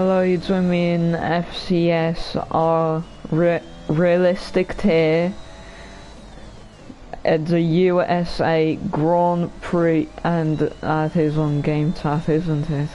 Hello, you join me in FCS, our realistic tier at the USA Grand Prix, and that is on Game Chat, isn't it?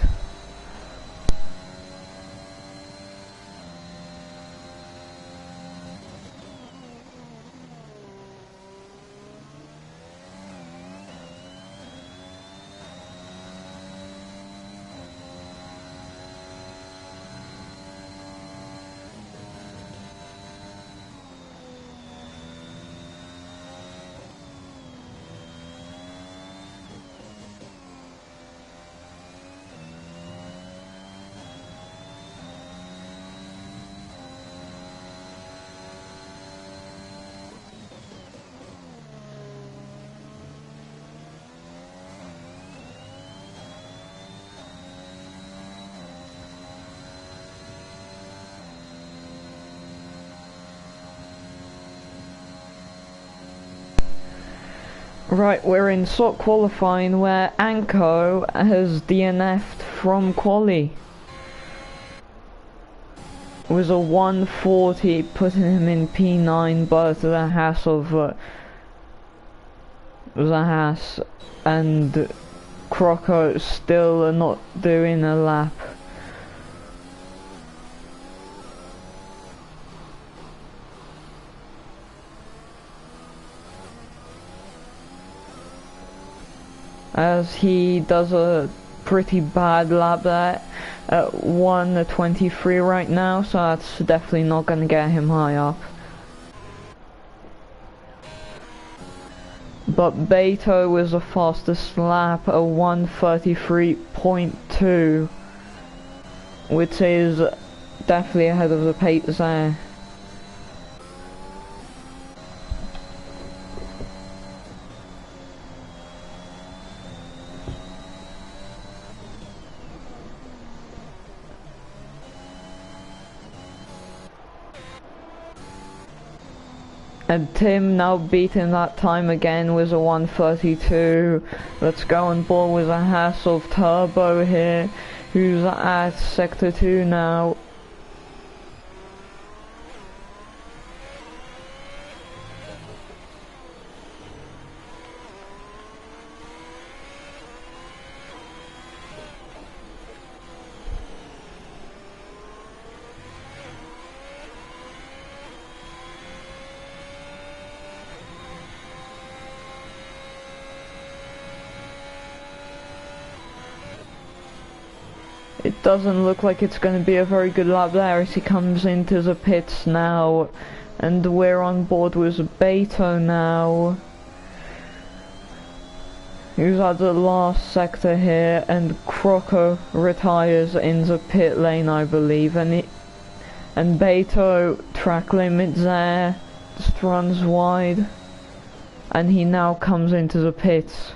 Right, we're in SOT qualifying where Anko has DNF'd from quali. It was a 140 putting him in P9, but the Haas and Croco still are not doing a lap. As he does a pretty bad lap there at 1:23 right now, so that's definitely not going to get him high up. But Beto was the fastest lap at 1:33.2, which is definitely ahead of the pace there. And Tim now beating that time again with a 1:32. Let's go on board with a Haas of Turbo here, who's at Sector 2 now. It doesn't look like it's going to be a very good lap there as he comes into the pits now, and we're on board with Beto now, who's at the last sector here, and Croco retires in the pit lane, I believe, and Beto track limits there, just runs wide, and he now comes into the pits.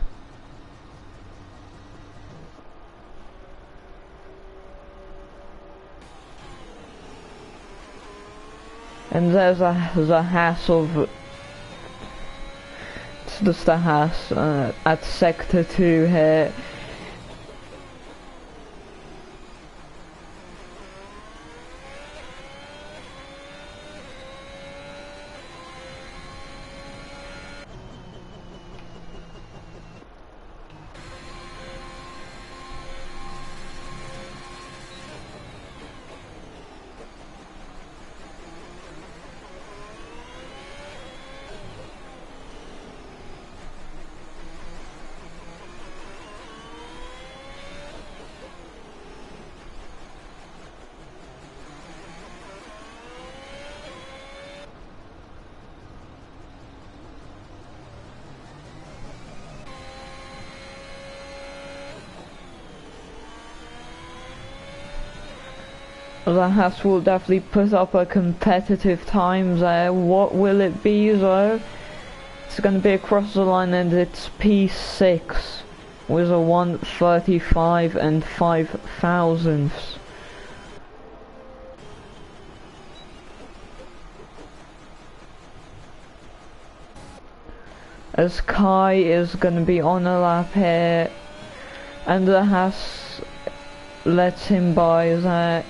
And there's the Haas of, it's just a Haas at Sector 2 here. The Haas will definitely put up a competitive time there. What will it be though? It's going to be across the line, and it's P6 with a 1:35 and 5 thousandths. As Kai is going to be on a lap here, and the Haas lets him by that.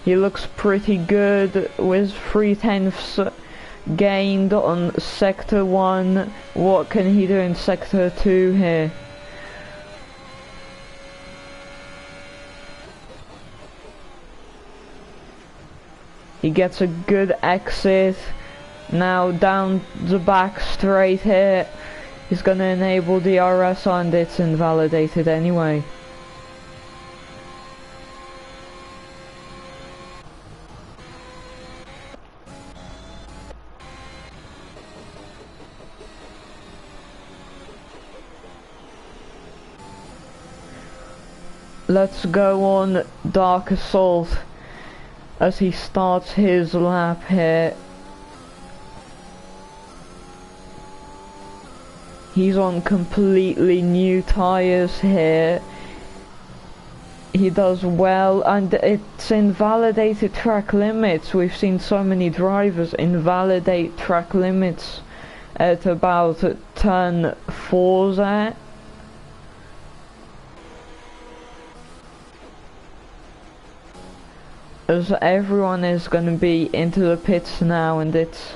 He looks pretty good with 3/10 gained on Sector 1. What can he do in Sector 2 here? He gets a good exit. Now down the back straight here. He's gonna enable DRS and it's invalidated anyway. Let's go on Dark Assault as he starts his lap here. He's on completely new tires here. He does well, and it's invalidated track limits. We've seen so many drivers invalidate track limits at about turn 4 there. As everyone is going to be into the pits now, and it's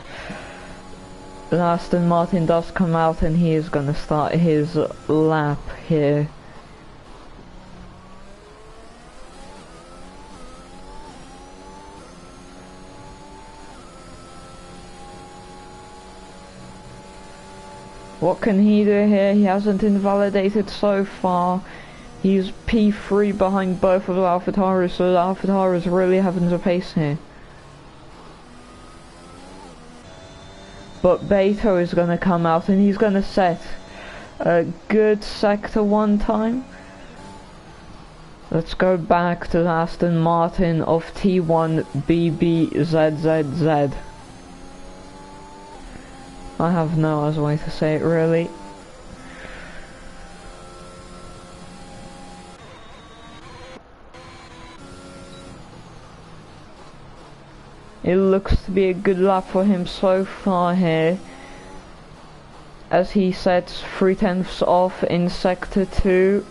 Aston Martin does come out and he is going to start his lap here. What can he do here? He hasn't invalidated so far. He's P3 behind both of the AlphaTauris, so the AlphaTauris really having the pace here. But Beto is going to come out and he's going to set a good Sector 1 time. Let's go back to the Aston Martin of T1 BBZZZ. I have no other way to say it really. It looks to be a good lap for him so far here, as he sets 3/10 off in Sector 2.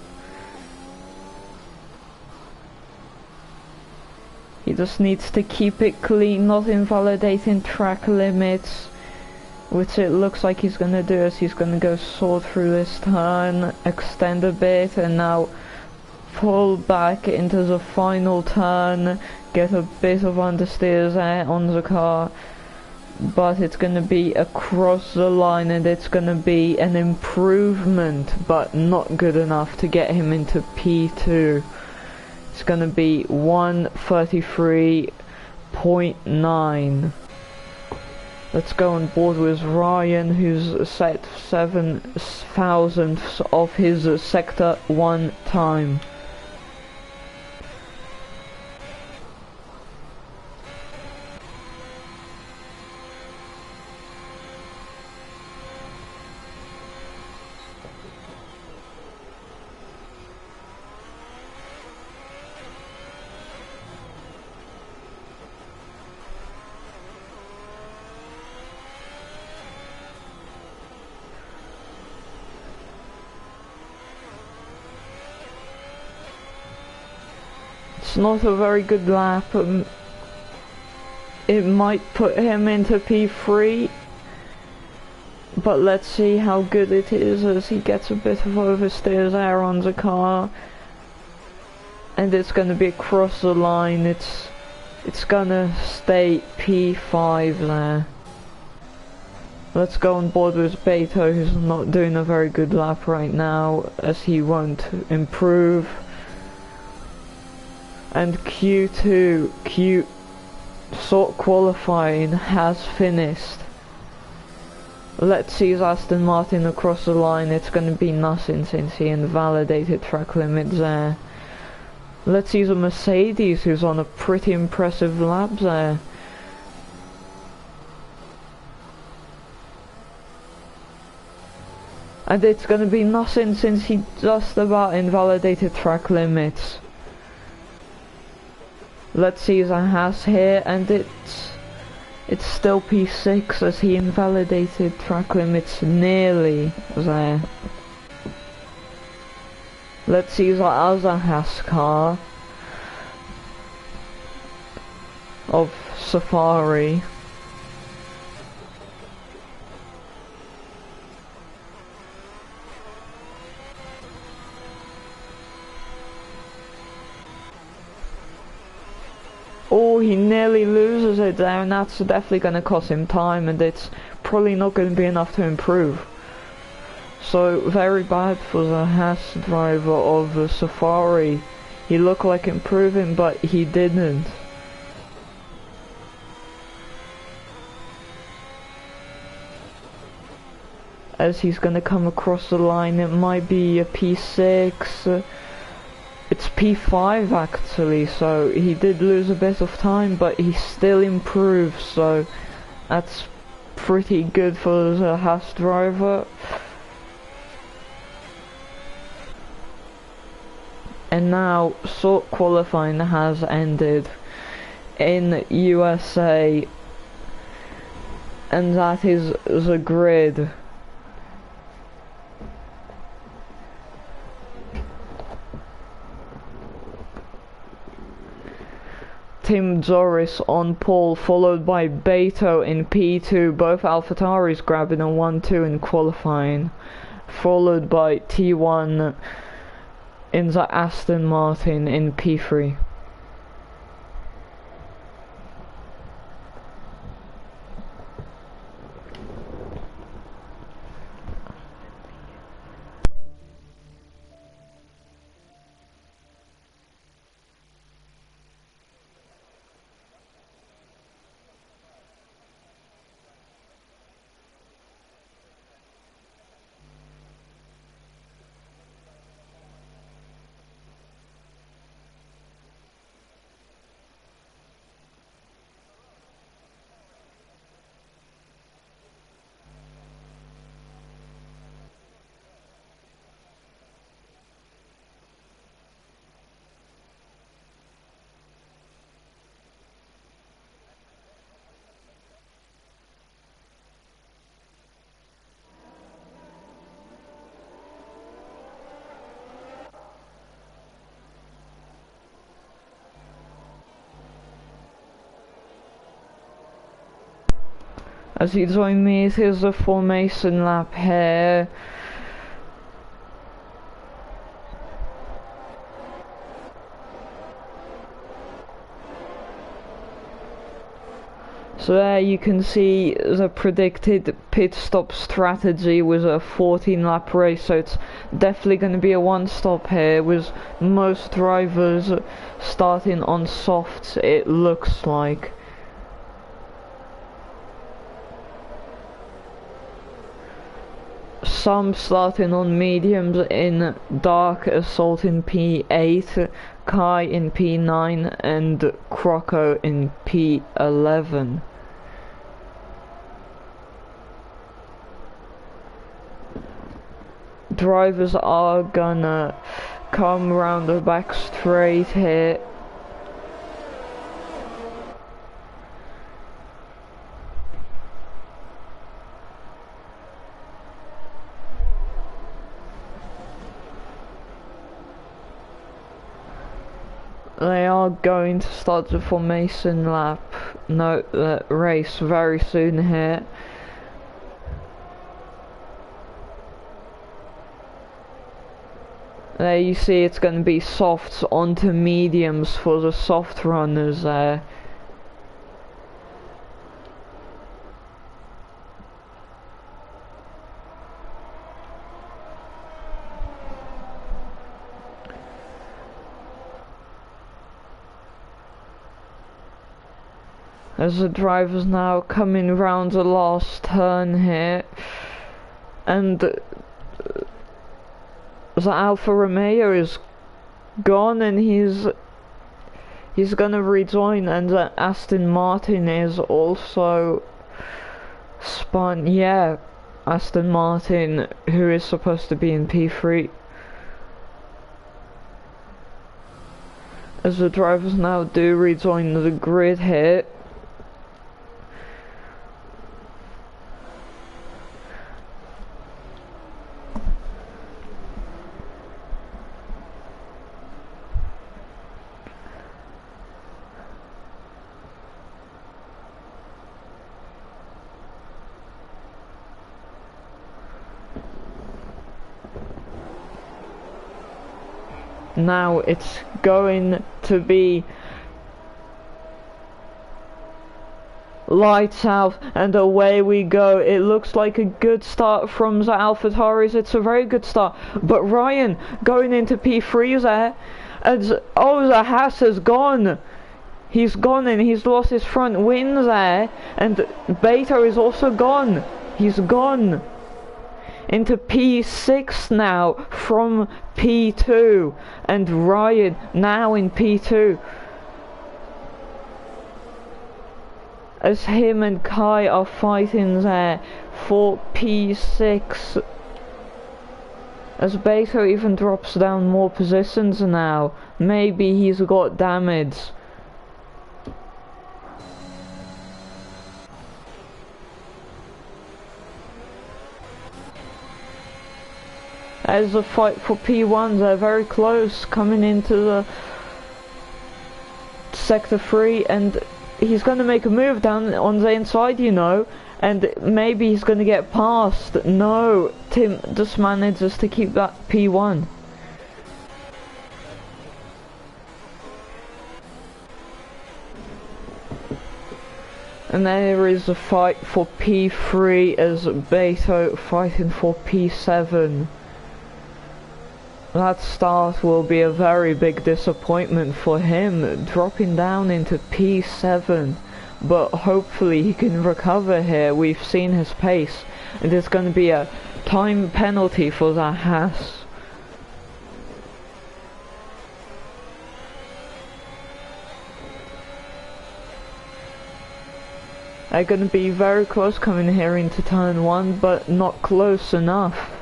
He just needs to keep it clean, not invalidating track limits, which it looks like he's gonna do, as he's gonna go sword through this turn, extend a bit, and now pull back into the final turn, get a bit of understeers on the car, but it's gonna be across the line and it's gonna be an improvement, but not good enough to get him into P2. It's gonna be 1:33.9. Let's go on board with Ryan, who's set 7 thousandths of his Sector 1 time. It's not a very good lap. It might put him into P3, but let's see how good it is as he gets a bit of oversteers there on the car, and it's gonna be across the line. It's gonna stay P5 there. Let's go on board with Beto, who's not doing a very good lap right now, as he won't improve. And Q2 sort qualifying has finished. Let's see Aston Martin across the line. It's going to be nothing since he invalidated track limits there. Let's see the Mercedes, who's on a pretty impressive lap there. And it's going to be nothing since he just about invalidated track limits. Let's see the Haas here, and it's still P6 as he invalidated track limits nearly there. Let's see the other Haas car. of Safari. Oh, he nearly loses it there, and that's definitely going to cost him time, and it's probably not going to be enough to improve. So, very bad for the Haas driver of the Safari. He looked like improving, but he didn't. As he's going to come across the line, it might be a P6. It's P5 actually, so he did lose a bit of time, but he still improved, so that's pretty good for the Haas driver. And now, sort qualifying has ended in USA, and that is the grid. Tim Zoris on pole, followed by Beto in P2, both AlphaTauris grabbing a 1-2 in qualifying, followed by T1 in the Aston Martin in P3. As you join me, here's the formation lap here. So there you can see the predicted pit stop strategy was a 14 lap race, so it's definitely going to be a one stop here with most drivers starting on softs, it looks like. Some starting on mediums in Dark Assault in P8, Kai in P9 and Croco in P11. Drivers are gonna come round the back straight here. They are going to start the formation lap, race very soon here. There you see it's going to be softs onto mediums for the soft runners there. As the driver's now coming round the last turn here, and the Alfa Romeo is gone, and he's gonna rejoin, and the Aston Martin is also spun. Yeah, Aston Martin, who is supposed to be in P3. As the drivers now do rejoin the grid here. Now it's going to be lights out, and away we go. It looks like a good start from the AlphaTauris. It's a very good start. But Ryan going into P3 there, and oh, the Haas has gone. He's gone and he's lost his front wing there, and Beto is also gone. He's gone into P6 now from P2, and Ryan now in P2. As him and Kai are fighting there for P6. As Beto even drops down more positions now. Maybe he's got damage. As the fight for P1, they're very close, coming into the Sector 3, and he's going to make a move down on the inside, you know, and maybe he's going to get past. No, Tim just manages to keep that P1. And there is a fight for P3 as Beto fighting for P7. That start will be a very big disappointment for him, dropping down into P7, but hopefully he can recover here. We've seen his pace, and there's going to be a time penalty for that Haas. They're going to be very close coming here into turn 1, but not close enough.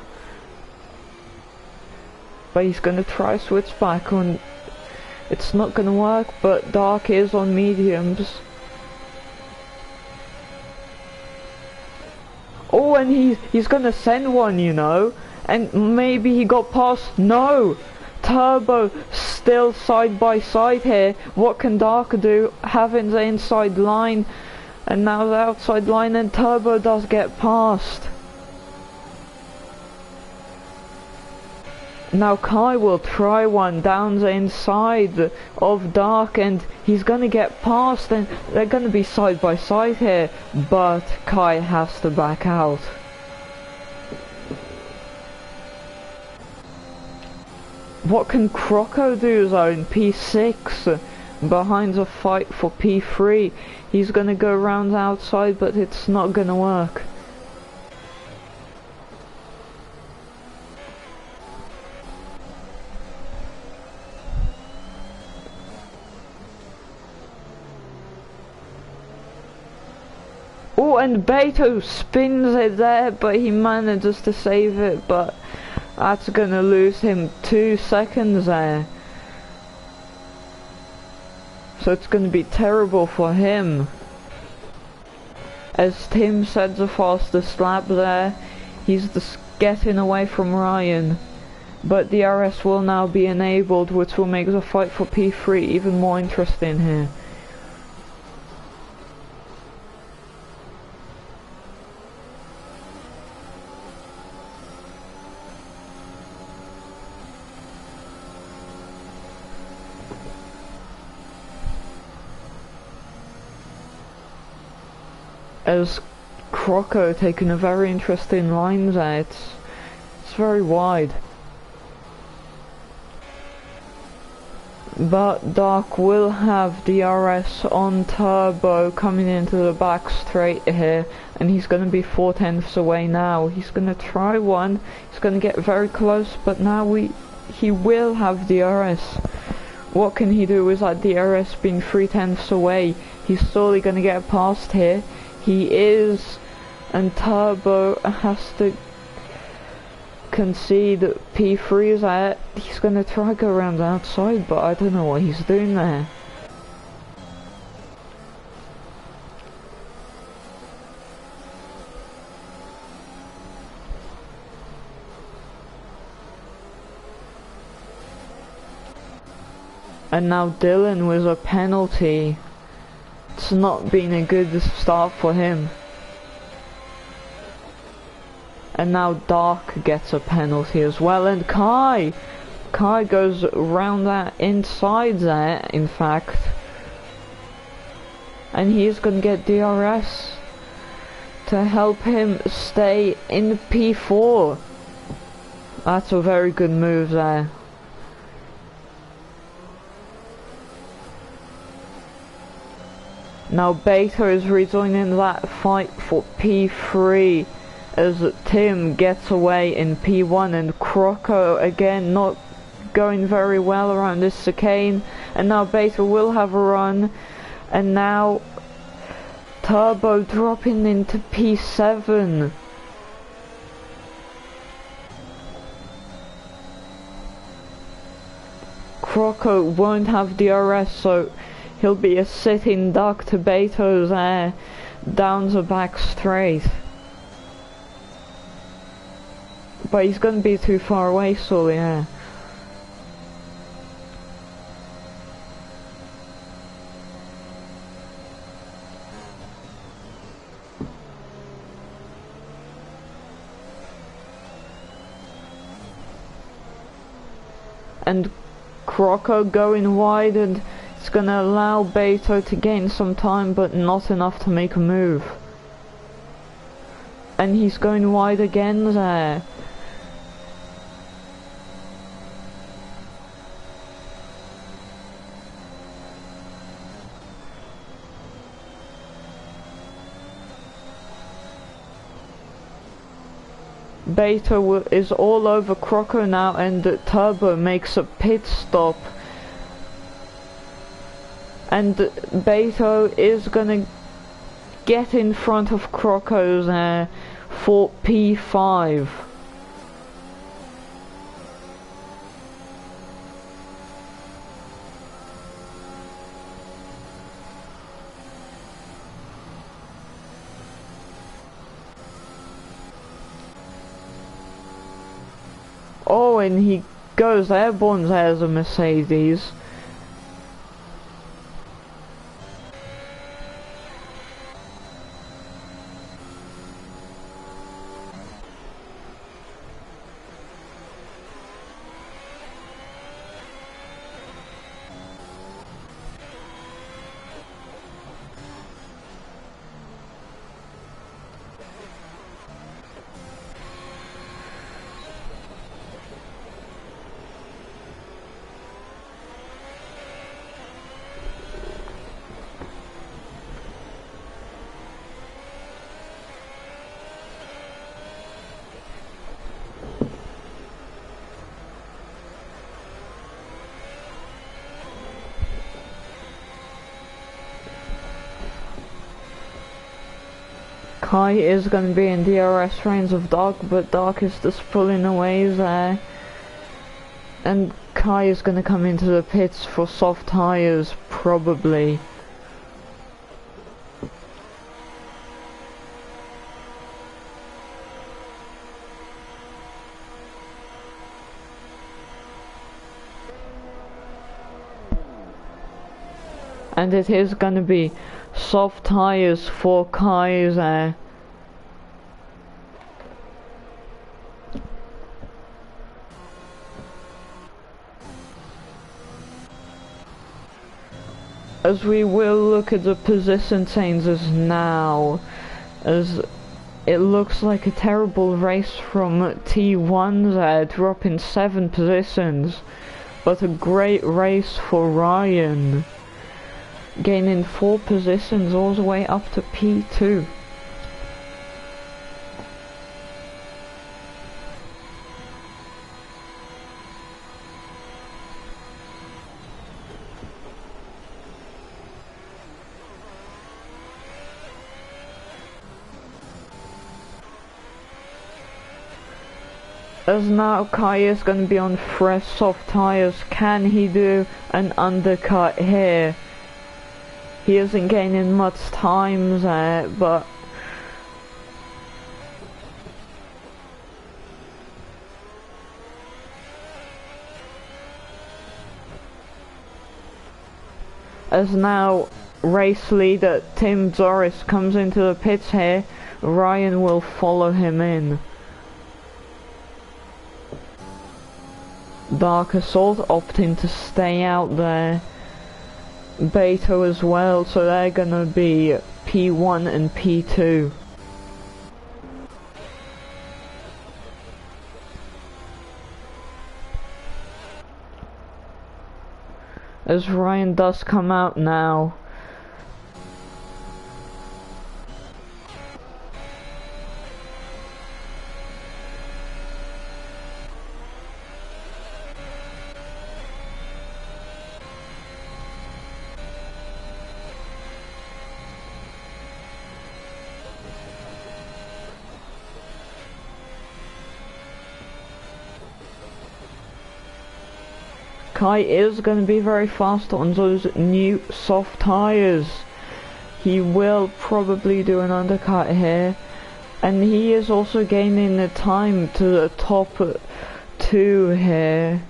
But he's gonna try switch back on. It's not gonna work, but Dark is on mediums. Oh, and he's gonna send one, you know, and maybe he got past. No, Turbo still side by side here. What can Dark do? Having the inside line, and now the outside line, and Turbo does get past. Now Kai will try one down the inside of Dark, and he's gonna get past, and they're gonna be side by side here, but Kai has to back out. What can Croco do though in P6 behind the fight for P3? He's gonna go around outside, but it's not gonna work. Oh, and Beto spins it there, but he manages to save it, but that's gonna lose him 2 seconds there. So it's gonna be terrible for him. As Tim sets the fastest lap there, he's just getting away from Ryan. But the DRS will now be enabled, which will make the fight for P3 even more interesting here. As Croco taking a very interesting line there, it's very wide. But Dark will have DRS on Turbo coming into the back straight here, and he's going to be 4/10 away now. He's going to try one, he's going to get very close, but now he will have DRS. What can he do with that DRS being 3/10 away? He's slowly going to get past here. He is, and Turbo has to concede P3 is at. He's gonna try go around the outside, but I don't know what he's doing there. And now Dylan with a penalty. It's not been a good start for him. And now Dark gets a penalty as well, and Kai Kai goes around that inside there, in fact. And he's gonna get DRS to help him stay in P4. That's a very good move there. Now Beto is rejoining that fight for P3 as Tim gets away in P1, and Croco again not going very well around this chicane, and now Beto will have a run, and now Turbo dropping into P7. Croco won't have DRS, so he'll be a sitting duck to Beto's down the back straight. But he's gonna be too far away, so yeah. And Croco going wide, and it's gonna allow Beto to gain some time, but not enough to make a move. And he's going wide again there. Beto is all over Croco now, and Turbo makes a pit stop. And Beto is gonna get in front of Croco's for P5. Oh, and he goes airborne there as a Mercedes. Kai is going to be in DRS range of Dark, but Dark is just pulling away there. And Kai is going to come into the pits for soft tires, probably. And it is going to be soft tires for Kai there. As we will look at the position changes now, as it looks like a terrible race from T1 there, dropping 7 positions, but a great race for Ryan, gaining 4 positions all the way up to P2. As now Kai is going to be on fresh soft tires. Can he do an undercut here? He isn't gaining much time there, but as now race leader Tim Zoris comes into the pits here, Ryan will follow him in. Dark Assault opting to stay out there. Beto as well, so they're gonna be P1 and P2. As Ryan does come out now. Kai is going to be very fast on those new soft tires. He will probably do an undercut here. And he is also gaining the time to the top 2 here.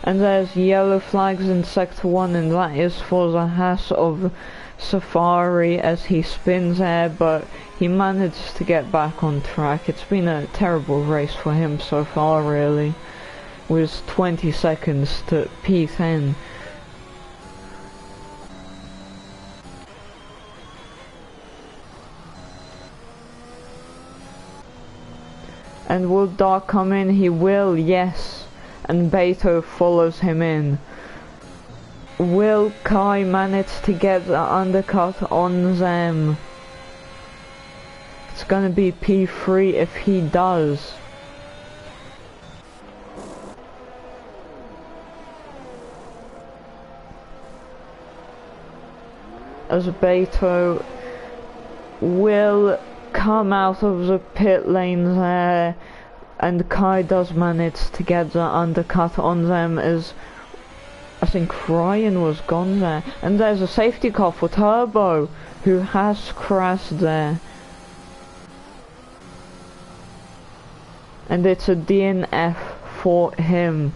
And there's yellow flags in sector 1, and that is for the Haas of Safari as he spins there, but he managed to get back on track. It's been a terrible race for him so far, really, with 20 seconds to P10. And will Dark come in? He will, yes. And Beto follows him in. Will Kai manage to get the undercut on them? It's gonna be P3 if he does. As Beto will come out of the pit lane there, and Kai does manage to get the undercut on them as I think Ryan was gone there. And there's a safety car for Turbo, who has crashed there. And it's a DNF for him.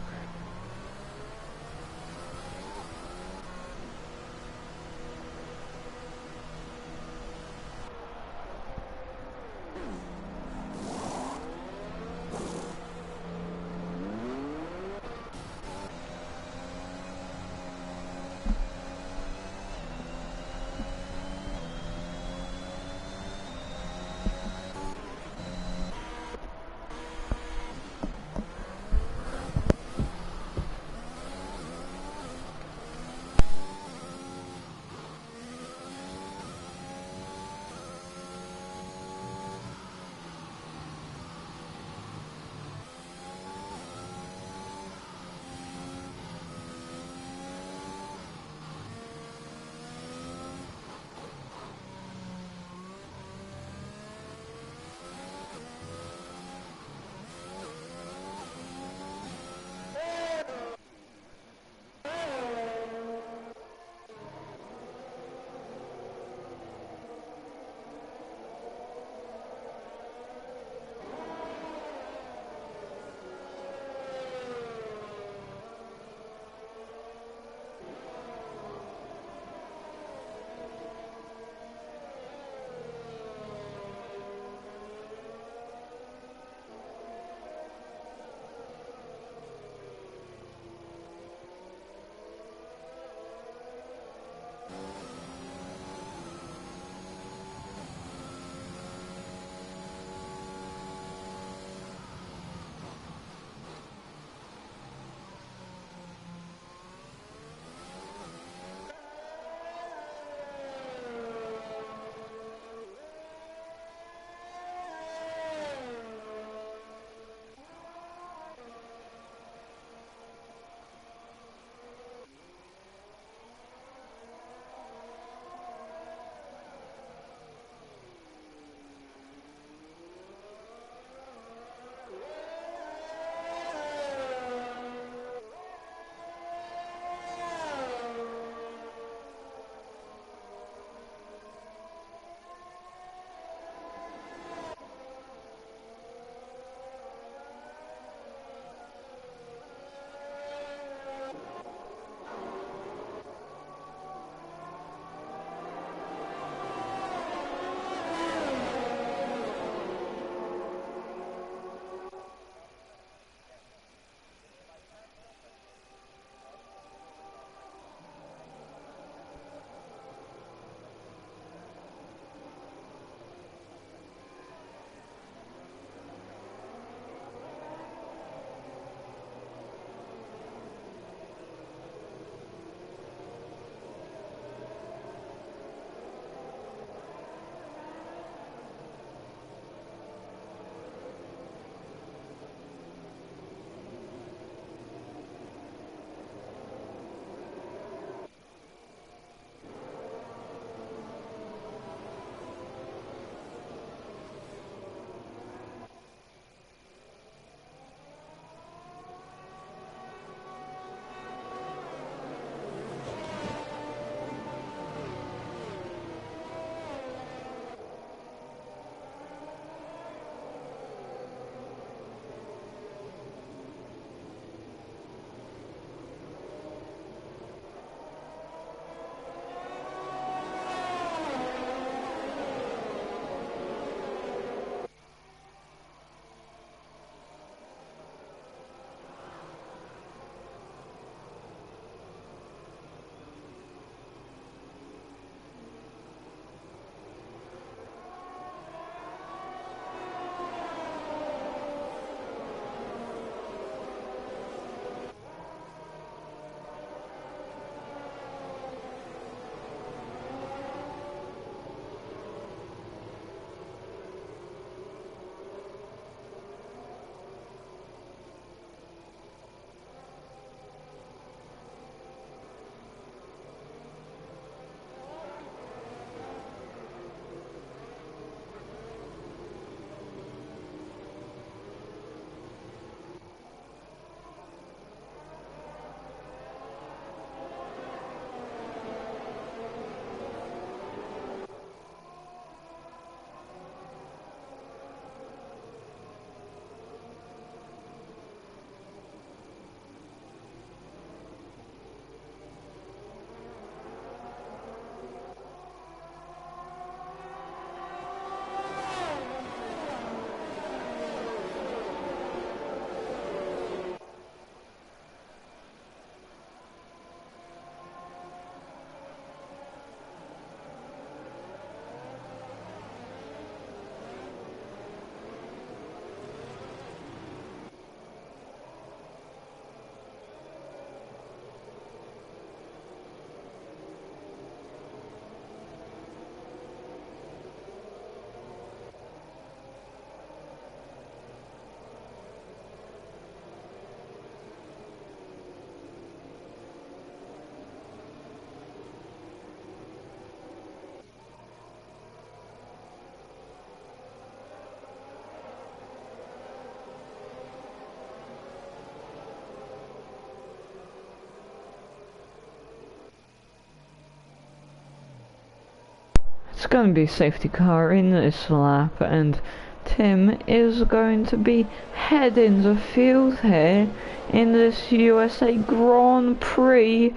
going to be a safety car in this lap, and Tim is going to be heading the field here in this USA Grand Prix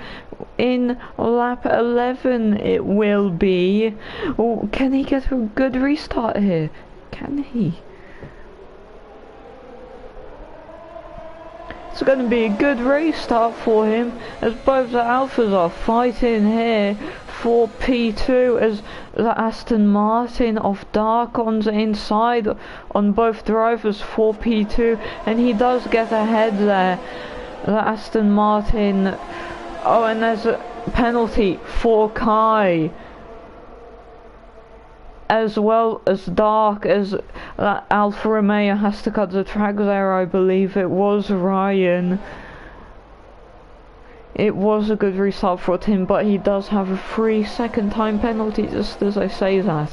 in lap 11 it will be. Oh, can he get a good restart here? Can he? It's going to be a good restart for him, as both the Alphas are fighting here for P2, as the Aston Martin of Dark on the inside on both drivers for P2, and he does get ahead there. The Aston Martin. Oh, and there's a penalty for Kai, as well as Dark, as Alfa Romeo has to cut the track there. I believe it was Ryan. It was a good restart for Tim, but he does have a 3-second time penalty just as I say that.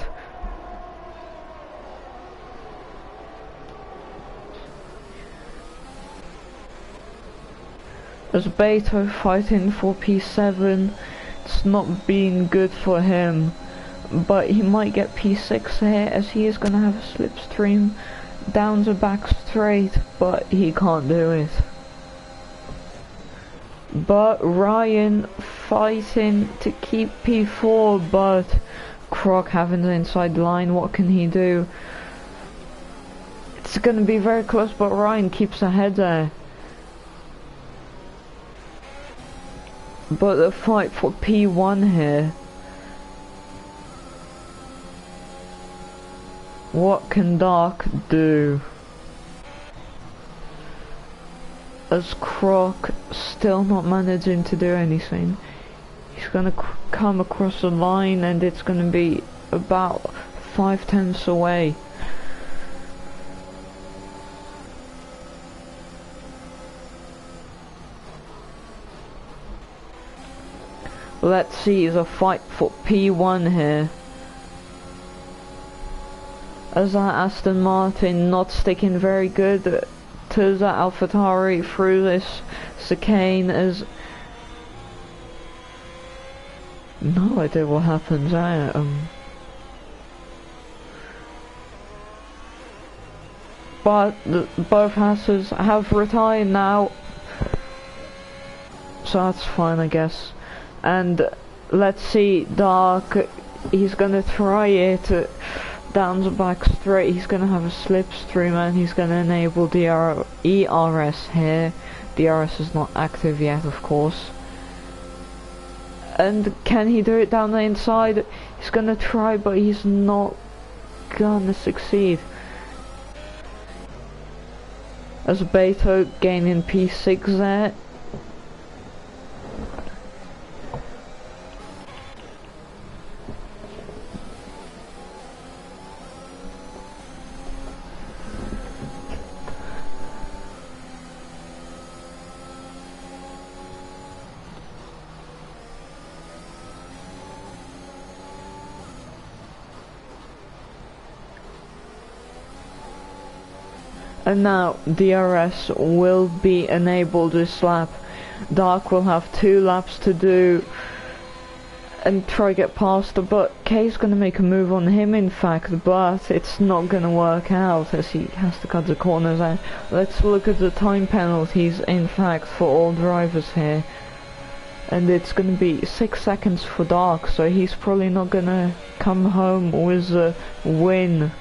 As Beto fighting for P7, it's not been good for him, but he might get P6 here, as he is going to have a slipstream down the back straight, but he can't do it. But Ryan fighting to keep P4, but Croc having the inside line, what can he do? It's going to be very close, but Ryan keeps ahead there. But the fight for P1 here. What can Dark do? As Croc still not managing to do anything. He's gonna come across the line, and it's gonna be about 5/10 away. Let's see the fight for P1 here. As that Aston Martin not sticking very good to the AlphaTauri through this chicane, as no idea what happens there. But both Hasses have retired now, so that's fine, I guess. And let's see, Dark, he's gonna try it down the back straight. He's gonna have a slipstream, and he's gonna enable ERS here. DRS is not active yet, of course. And can he do it down the inside? He's gonna try, but he's not gonna succeed. As Beto gaining P6 there. And now DRS will be enabled this lap. Dark will have 2 laps to do and try get past her, but Kay's gonna make a move on him in fact, but it's not gonna work out as he has to cut the corners there. Let's look at the time penalties in fact for all drivers here. And it's gonna be 6 seconds for Dark, so he's probably not gonna come home with a win.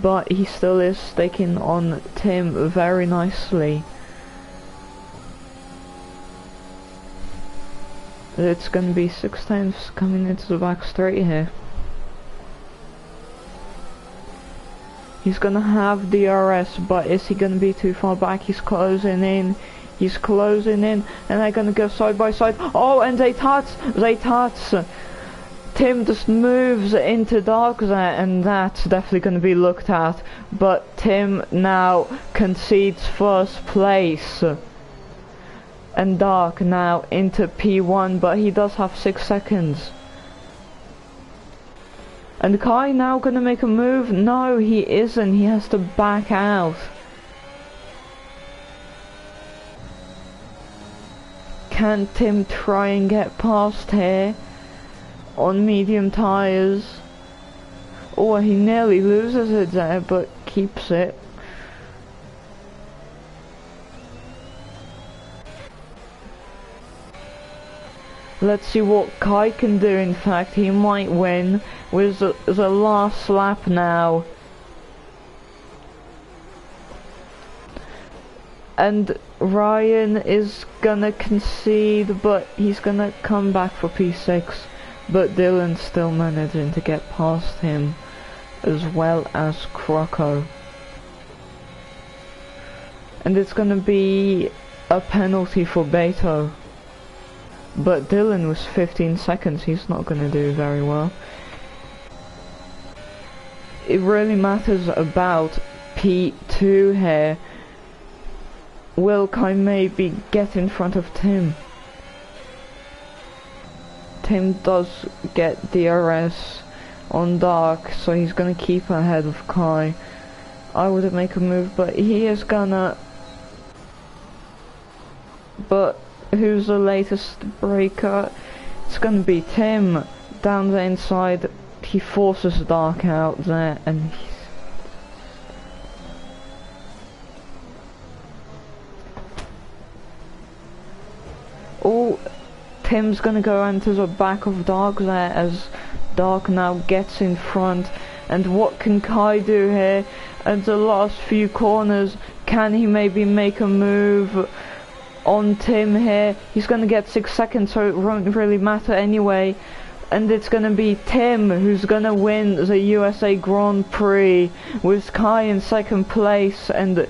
But he still is staking on Tim very nicely. It's going to be 6 times coming into the back straight here. He's going to have DRS, but is he going to be too far back? He's closing in. He's closing in, and they're going to go side by side. Oh, and they touch. Tim just moves into Dark there, and that's definitely going to be looked at. But Tim now concedes first place. And Dark now into P1, but he does have 6 seconds. And Kai now going to make a move? No, he isn't. He has to back out. can Tim try and get past here on medium tyres? Oh, he nearly loses it there, but keeps it. Let's see what Kai can do. In fact, he might win with the last lap now. And Ryan is gonna concede, but he's gonna come back for P6. But Dylan's still managing to get past him, as well as Croco. And it's gonna be a penalty for Beto. But Dylan was 15 seconds, he's not gonna do very well. It really matters about P2 here. Will Kai maybe get in front of Tim? Tim does get DRS on Dark, so he's gonna keep ahead of Kai. I wouldn't make a move, but he is gonna... But who's the latest breaker? It's gonna be Tim. Down the inside, he forces Dark out there, and he's... Oh, Tim's gonna go into the back of Dark there as Dark now gets in front. And what can Kai do here? And the last few corners, can he maybe make a move on Tim here? He's gonna get 6 seconds, so it won't really matter anyway. And it's gonna be Tim who's gonna win the USA Grand Prix with Kai in second place. And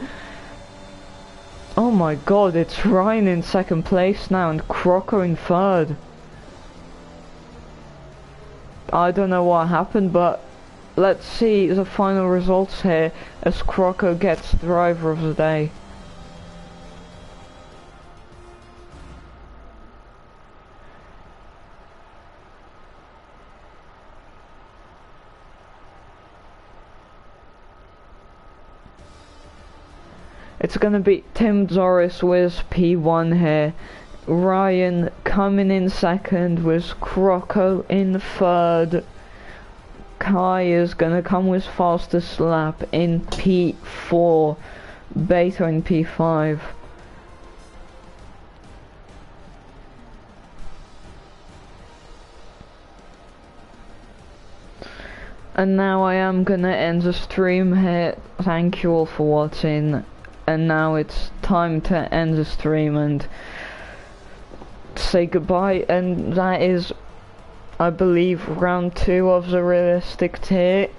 oh my god, it's Ryan in second place now and Croco in third. I don't know what happened, but let's see the final results here as Croco gets driver of the day. It's gonna be Tim Zoris with P1 here. Ryan coming in second with Croco in third. Kai is gonna come with fastest lap in P4. Beto in P5. And now I am gonna end the stream here. Thank you all for watching. And now it's time to end the stream and say goodbye. And that is, I believe, round 2 of the realistic tier.